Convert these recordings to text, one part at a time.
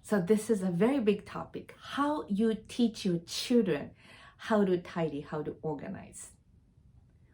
So this is a very big topic. How you teach your children how to tidy, how to organize.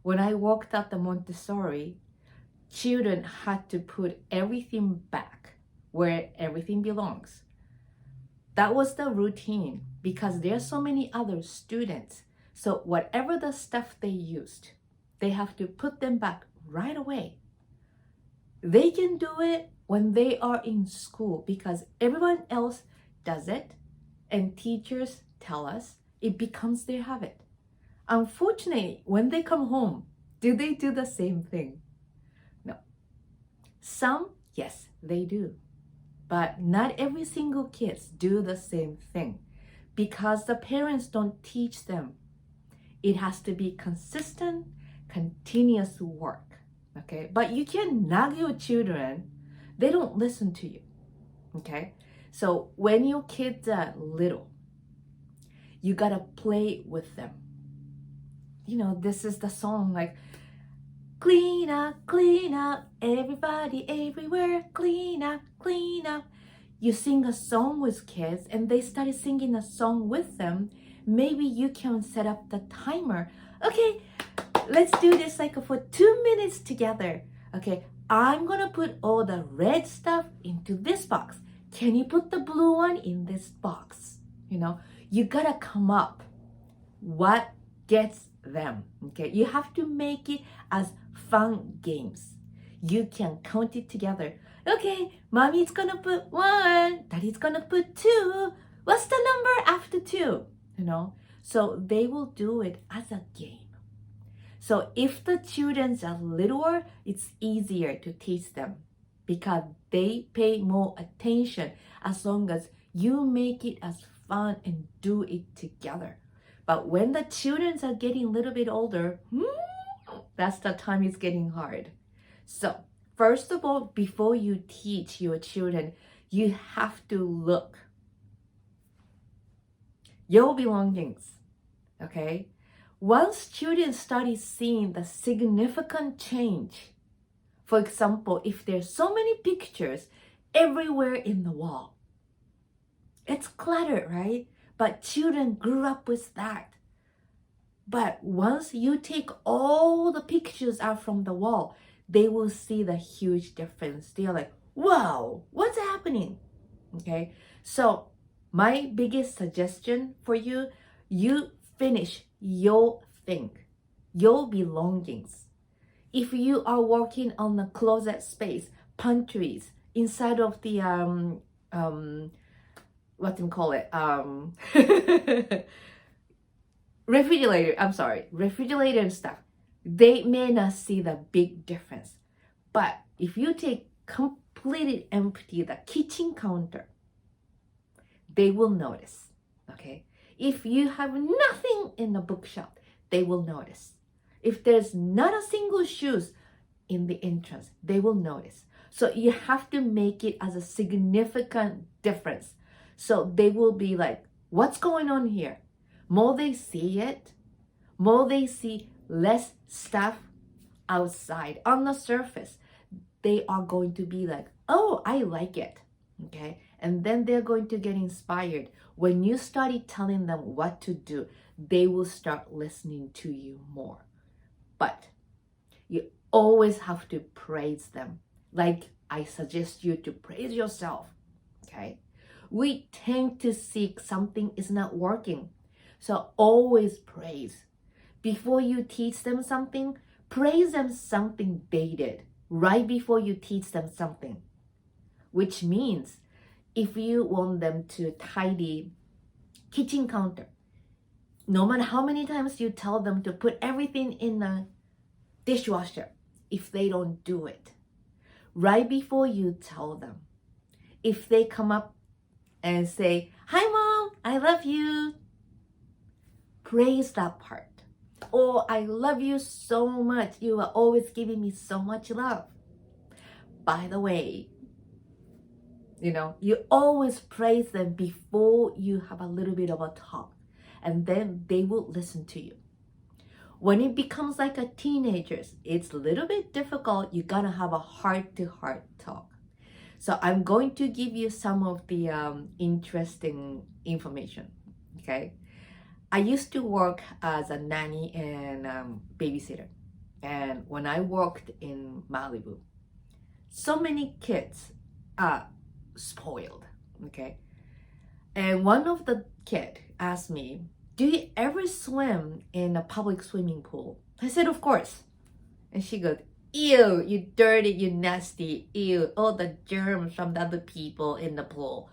When I worked at the Montessori, children had to put everything back where everything belongs. That was the routine because there are so many other students. So whatever the stuff they used, they have to put them back right away. They can do it when they are in school because everyone else does it and teachers tell us it becomes their habit. Unfortunately, when they come home, do they do the same thing? No. Some, yes, they do. But not every single kids do the same thing because the parents don't teach them. It has to be consistent, continuous work. Okay, but you can nag your children, they don't listen to you. Okay, so when your kids are little, you gotta play with them. You know, this is the song like, clean up, everybody, everywhere, clean up, clean up. You sing a song with kids and they started singing a song with them. Maybe you can set up the timer. Okay, let's do this like for 2 minutes together. Okay, I'm gonna put all the red stuff into this box. Can you put the blue one in this box? You know, you gotta come up what gets them. Okay, you have to make it as fun games. You can count it together. Okay, mommy's gonna put 1, daddy's gonna put 2. What's the number after 2? You know, so they will do it as a game. So if the children are littler, it's easier to teach them because they pay more attention as long as you make it as fun and do it together. But when the children are getting a little bit older, that's the time it's getting hard. So first of all, before you teach your children, you have to look your belongings, okay? Once children started seeing the significant change, for example, if there's so many pictures everywhere in the wall, it's cluttered, right? But children grew up with that. But once you take all the pictures out from the wall, they will see the huge difference. They're like, wow, what's happening? Okay, so my biggest suggestion for you, you finish your thing, your belongings. If you are working on the closet space, pantries, inside of the what do you call it? Refrigerator and stuff. They may not see the big difference. But if you take completely empty the kitchen counter, they will notice. Okay? If you have nothing in the bookshelf, they will notice. If there's not a single shoes in the entrance, they will notice. So you have to make it as a significant difference. So they will be like, what's going on here? More they see it, more they see less stuff outside on the surface, they are going to be like, oh, I like it. Okay? And then they're going to get inspired. When you started telling them what to do, they will start listening to you more. But you always have to praise them. Like I suggest you to praise yourself. Okay? We tend to seek something is not working. So always praise. Before you teach them something, praise them something they did right before you teach them something. Which means if you want them to tidy kitchen counter, no matter how many times you tell them to put everything in the dishwasher, if they don't do it, right before you tell them, if they come up and say, hi mom, I love you, praise that part. Oh, I love you so much. You are always giving me so much love. By the way, you know, you always praise them before you have a little bit of a talk, and then they will listen to you. When it becomes like a teenagers, it's a little bit difficult. You gotta have a heart-to-heart talk. So I'm going to give you some of the interesting information, okay? I used to work as a nanny and babysitter. And when I worked in Malibu, so many kids are spoiled, okay? And one of the kid asked me, do you ever swim in a public swimming pool? I said, of course. And she goes, ew, you dirty, you nasty, ew, all the germs from the other people in the pool.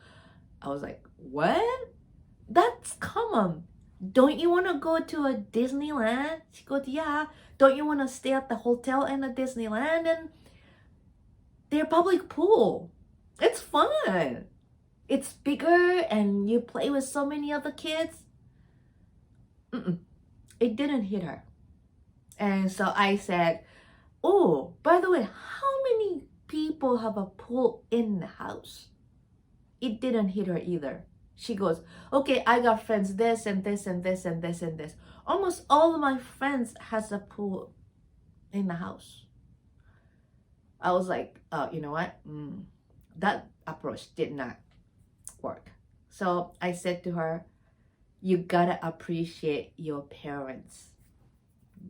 I was like, what? That's common. Don't you want to go to a Disneyland? She goes, yeah. Don't you want to stay at the hotel in a Disneyland and their public pool? It's fun. It's bigger and you play with so many other kids. It didn't hit her. And so I said, oh, by the way, how many people have a pool in the house? It didn't hit her either. She goes, okay, I got friends this and this and this and this and this. Almost all of my friends has a pool in the house. I was like, you know what? That approach did not work. So I said to her, you gotta appreciate your parents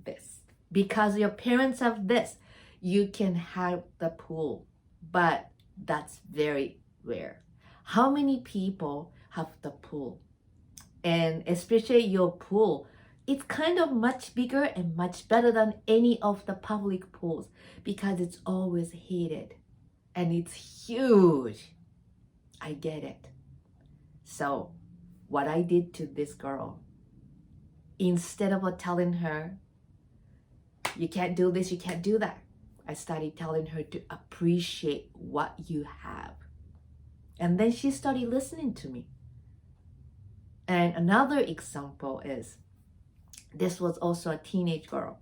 this. Because your parents have this, you can have the pool. But that's very rare. How many people have the pool? And especially your pool, it's kind of much bigger and much better than any of the public pools because it's always heated and it's huge. I get it. So what I did to this girl, instead of telling her, you can't do this, you can't do that, I started telling her to appreciate what you have. And then she started listening to me. And another example is, this was also a teenage girl.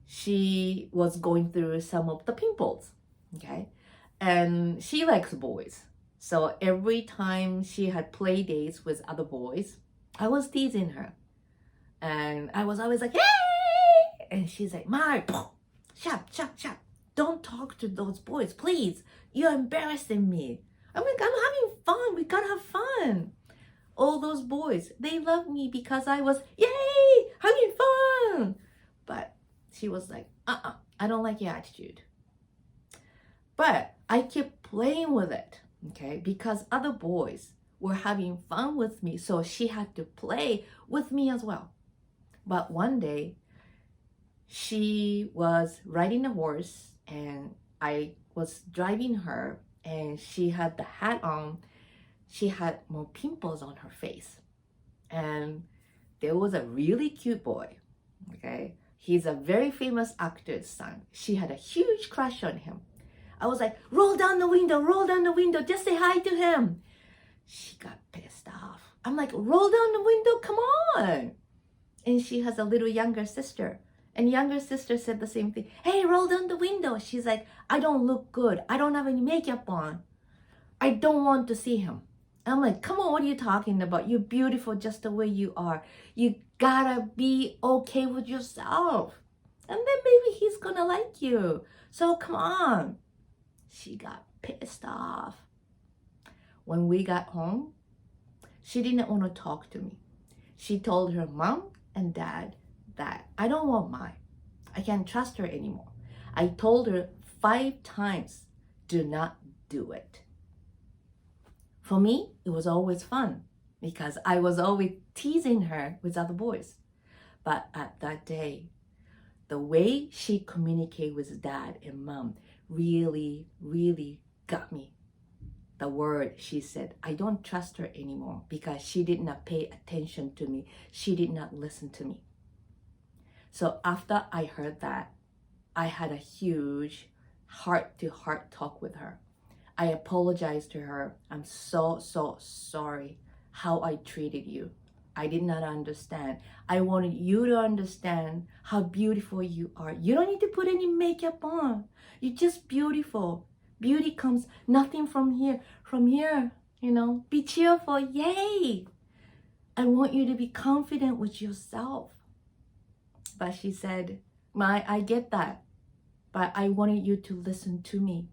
She was going through some of the pimples, okay? And she likes boys. So every time she had play dates with other boys, I was teasing her. And I was always like, hey! And she's like, Mark, shut. Don't talk to those boys, please. You're embarrassing me. I'm like, I'm having fun. We gotta have fun. All those boys, they love me because I was, yay, having fun. But she was like, I don't like your attitude. But I kept playing with it, okay? Because other boys were having fun with me. So she had to play with me as well. But one day, she was riding a horse and I was driving her and she had the hat on. She had more pimples on her face. And there was a really cute boy, okay? He's a very famous actor's son. She had a huge crush on him. I was like, roll down the window, just say hi to him. She got pissed off. I'm like, roll down the window, come on. And she has a little younger sister. And younger sister said the same thing. Hey, roll down the window. She's like, I don't look good. I don't have any makeup on. I don't want to see him. I'm like, come on, what are you talking about? You're beautiful just the way you are. You gotta be okay with yourself. And then maybe he's gonna like you. So come on. She got pissed off. When we got home, she didn't want to talk to me. She told her mom and dad that I don't want mine. I can't trust her anymore. I told her 5 times, do not do it. For me, it was always fun because I was always teasing her with other boys. But at that day, the way she communicated with dad and mom really, really got me. The word she said, I don't trust her anymore because she did not pay attention to me. She did not listen to me. So after I heard that, I had a huge heart-to-heart talk with her. I apologized to her. I'm so sorry how I treated you. I did not understand. I wanted you to understand how beautiful you are. You don't need to put any makeup on. You're just beautiful. Beauty comes nothing from here. From here, be cheerful. Yay! I want you to be confident with yourself. But she said, I get that. But I wanted you to listen to me.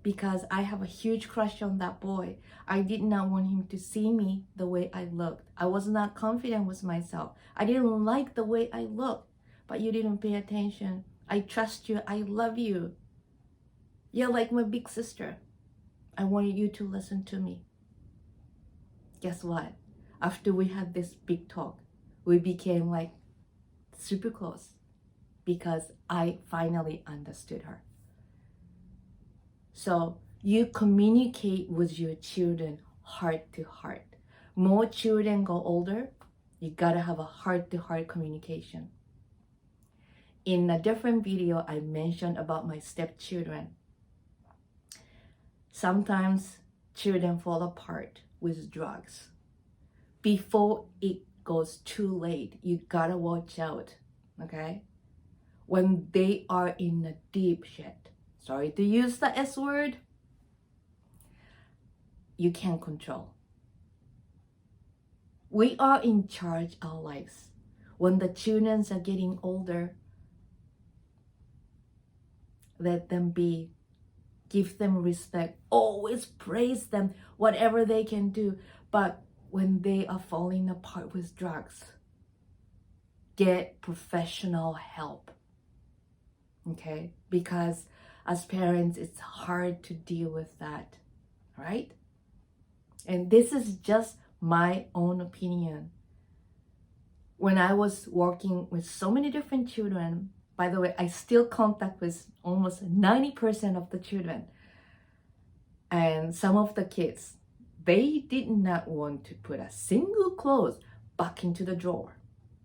because I have a huge crush on that boy. I did not want him to see me the way I looked. I was not confident with myself. I didn't like the way I looked, but you didn't pay attention. I trust you. I love you. You're like my big sister. I wanted you to listen to me. Guess what? After we had this big talk, we became like super close because I finally understood her. So you communicate with your children heart to heart. More children go older, you gotta have a heart-to-heart communication. In a different video, I mentioned about my stepchildren. Sometimes children fall apart with drugs. Before it goes too late, you gotta watch out, okay? When they are in a deep shit, sorry to use the S word, you can't control. We are in charge of our lives. When the children are getting older, let them be. Give them respect. Always praise them, whatever they can do. But when they are falling apart with drugs, get professional help. Okay? Because as parents, it's hard to deal with that, right? And this is just my own opinion. When I was working with so many different children, by the way, I still contact with almost 90% of the children. And some of the kids, they did not want to put a single clothes back into the drawer.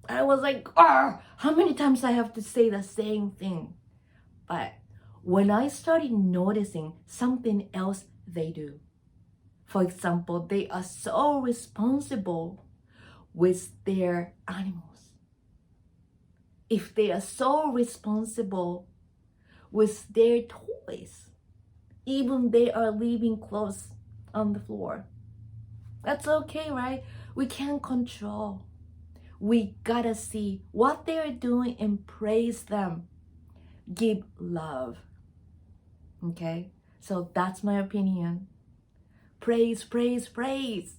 I was like, how many times I have to say the same thing? But when I started noticing something else they do, for example, they are so responsible with their animals. If they are so responsible with their toys, even they are leaving clothes on the floor, that's okay, right? We can't control. We gotta see what they are doing and praise them. Give love. Okay? So that's my opinion. Praise, praise, praise.